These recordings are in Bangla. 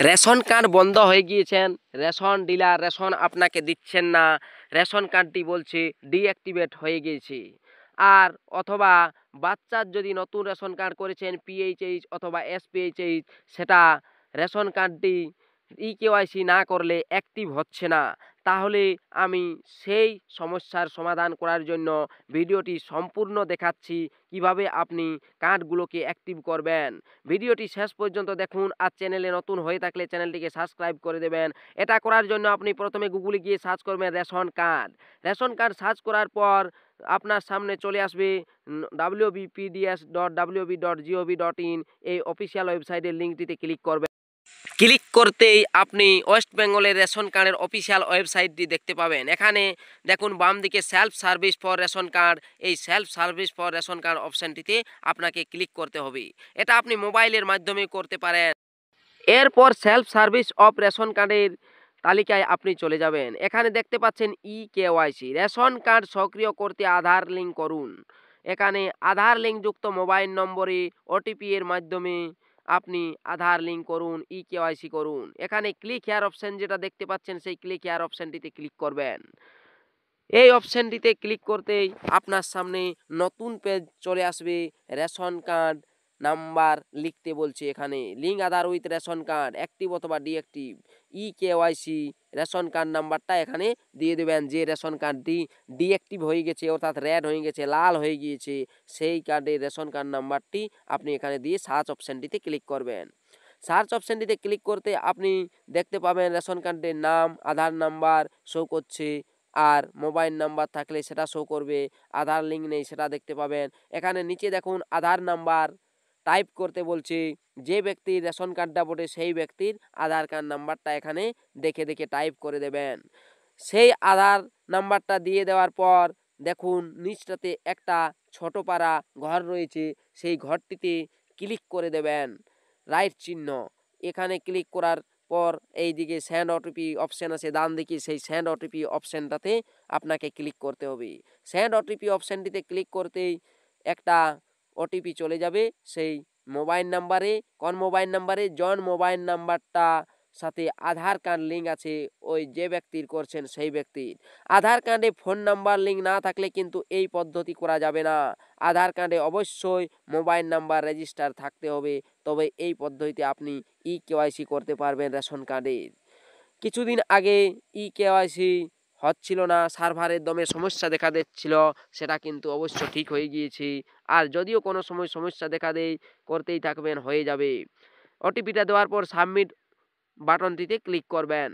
রেশন কার্ড বন্ধ হয়ে গিয়েছেন, রেশন ডিলার রেশন আপনাকে দিচ্ছেন না, রেশন কার্ডটি বলছে ডিঅ্যাক্টিভেট হয়ে গিয়েছে। আর অথবা বাচ্চার যদি নতুন রেশন কার্ড করেছেন পিএইচএইচ অথবা এসপিএইচএইচ, সেটা রেশন কার্ডটি ইকেওয়াইসি না করলে অ্যাক্টিভ হচ্ছে না, তাহলে আমি সেই সমস্যার সমাধান করার জন্য ভিডিওটি সম্পূর্ণ দেখাচ্ছি কিভাবে আপনি কার্ডগুলোকে অ্যাক্টিভ করবেন। ভিডিওটি শেষ পর্যন্ত দেখুন, আর চ্যানেলে নতুন হয়ে থাকলে চ্যানেলটিকে সাবস্ক্রাইব করে দেবেন। এটা করার জন্য আপনি প্রথমে গুগলে গিয়ে সার্চ করবেন ration card. Ration card search করার পর আপনার সামনে চলে আসবে wbpds.wb.gov.in, এই অফিসিয়াল ওয়েবসাইটের লিঙ্কটিতে ক্লিক করবেন। ক্লিক করতেই আপনি ওয়েস্ট বেঙ্গলের রেশন কার্ডের অফিসিয়াল ওয়েবসাইটটি দেখতে পাবেন। এখানে দেখুন বাম দিকে self service for ration card, এই self service for ration card অপশানটিতে আপনাকে ক্লিক করতে হবে। এটা আপনি মোবাইলের মাধ্যমে করতে পারেন। এরপর সেলফ সার্ভিস অফ রেশন কার্ডের তালিকায় আপনি চলে যাবেন। এখানে দেখতে পাচ্ছেন ইকেওয়াইসি, রেশন কার্ড সক্রিয় করতে আধার লিঙ্ক করুন। এখানে আধার লিঙ্কযুক্ত মোবাইল নম্বরে ওটিপি এর মাধ্যমে আপনি আধার লিঙ্ক করুন, ইকেওয়াইসি করুন। এখানে ক্লিক হেয়ার অপশন যেটা দেখতে পাচ্ছেন, সেই ক্লিক হেয়ার অপশনটিতে ক্লিক করবেন। এই অপশনটিতে ক্লিক করতেই আপনার সামনে নতুন পেজ চলে আসবে। রেশন কার্ড নাম্বার লিখতে বলছে, এখানে link Aadhaar with ration card active অথবা ডিঅ্যাক্টিভ, ইকেওয়াইসি রেশন কার্ড নাম্বারটা এখানে দিয়ে দেবেন। যে রেশন কার্ডটি ডিঅ্যাক্টিভ হয়ে গেছে অর্থাৎ রেড হয়ে গেছে, লাল হয়ে গিয়েছে, সেই কার্ডের রেশন কার্ড নাম্বারটি আপনি এখানে দিয়ে সার্চ অপশানটিতে ক্লিক করবেন। সার্চ অপশানটিতে ক্লিক করতে আপনি দেখতে পাবেন রেশন কার্ডের নাম, আধার নাম্বার শো করছে, আর মোবাইল নাম্বার থাকলে সেটা শো করবে। আধার লিঙ্ক নেই সেটা দেখতে পাবেন। এখানে নিচে দেখুন আধার নাম্বার টাইপ করতে বলছে। যে ব্যক্তির রেশন কার্ডটা বটে সেই ব্যক্তির আধার কার্ড নাম্বারটা এখানে দেখে দেখে টাইপ করে দেবেন। সেই আধার নাম্বারটা দিয়ে দেওয়ার পর দেখুন নিচটাতে একটা ছোট পাড়া ঘর রয়েছে, সেই ঘরটিতে ক্লিক করে দেবেন রাইট চিহ্ন। এখানে ক্লিক করার পর এইদিকে সেন্ড ওটিপি অপশান আছে ডান দিকে, সেই সেন্ড ওটিপি অপশানটাতে আপনাকে ক্লিক করতে হবে। সেন্ড ওটিপি অপশানটিতে ক্লিক করতেই একটা ওটিপি চলে যাবে সেই মোবাইল নাম্বারে। কোন মোবাইল নাম্বারে? জন মোবাইল নাম্বারটা সাথে আধার কার্ড লিঙ্ক আছে, ওই যে ব্যক্তির করছেন সেই ব্যক্তির। আধার কার্ডে ফোন নাম্বার লিঙ্ক না থাকলে কিন্তু এই পদ্ধতি করা যাবে না। আধার কার্ডে অবশ্যই মোবাইল নাম্বার রেজিস্টার থাকতে হবে, তবে এই পদ্ধতিতে আপনি ইকেওয়াইসি করতে পারবেন রেশন কার্ডের। কিছুদিন আগে ইকেওয়াইসি হচ্ছিল না, সার্ভারের দমে সমস্যা দেখা দিচ্ছিল, সেটা কিন্তু অবশ্য ঠিক হয়ে গিয়েছে। আর যদিও কোনো সময় সমস্যা দেখা দেয়, করতেই থাকবেন, হয়ে যাবে। ওটিপিটা দেওয়ার পর সাবমিট বাটনটিতে ক্লিক করবেন।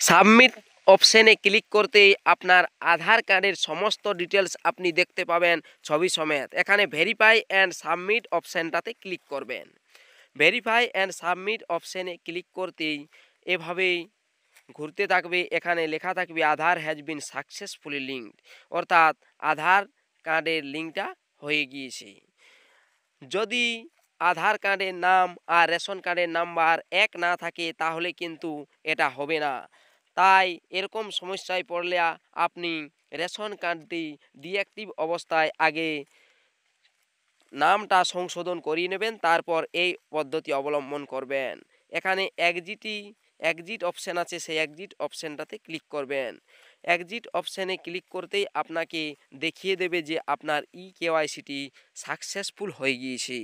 সাবমিট অপশানে ক্লিক করতেই আপনার আধার কার্ডের সমস্ত ডিটেলস আপনি দেখতে পাবেন ছবি সমেত। এখানে ভেরিফাই অ্যান্ড সাবমিট অপশানটাতে ক্লিক করবেন। ভেরিফাই অ্যান্ড সাবমিট অপশানে ক্লিক করতেই এভাবেই ঘুরতে থাকবে। এখানে লেখা থাকবে আধার হ্যাজ বিন সাকসেসফুলি লিঙ্কড, অর্থাৎ আধার কার্ডের লিঙ্কটা হয়ে গিয়েছে। যদি আধার কার্ডের নাম আর রেশন কার্ডের নাম্বার এক না থাকে তাহলে কিন্তু এটা হবে না। তাই এরকম সমস্যায় পড়লে আপনি রেশন কার্ডটি ডিঅ্যাক্টিভ অবস্থায় আগে নামটা সংশোধন করিয়ে নেবেন, তারপর এই পদ্ধতি অবলম্বন করবেন। এখানে এক্সিট অপশান আছে, সেই এক্সিট অপশানটাতে ক্লিক করবেন। এক্সিট অপশানে ক্লিক করতেই আপনাকে দেখিয়ে দেবে যে আপনার ইকেওয়াইসিটি সাকসেসফুল হয়ে গিয়েছে।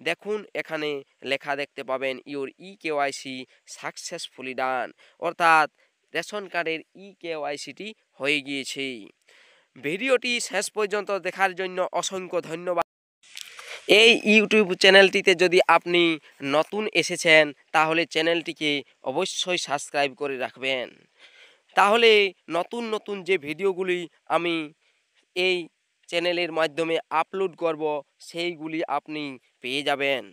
দেখুন এখানে লেখা দেখতে পাবেন ইউর ইকেওয়াইসি সাকসেসফুলি ডান, অর্থাৎ রেশন কার্ডের ইকেওয়াইসিটি হয়ে গিয়েছে। ভিডিওটি শেষ পর্যন্ত দেখার জন্য অসংখ্য ধন্যবাদ। এই ইউটিউব চ্যানেলটিতে যদি আপনি নতুন এসেছেন তাহলে চ্যানেলটিকে অবশ্যই সাবস্ক্রাইব করে রাখবেন, তাহলে নতুন নতুন যে ভিডিওগুলি আমি এই চ্যানেলের মাধ্যমে আপলোড করব সেইগুলি আপনি পেয়ে যাবেন।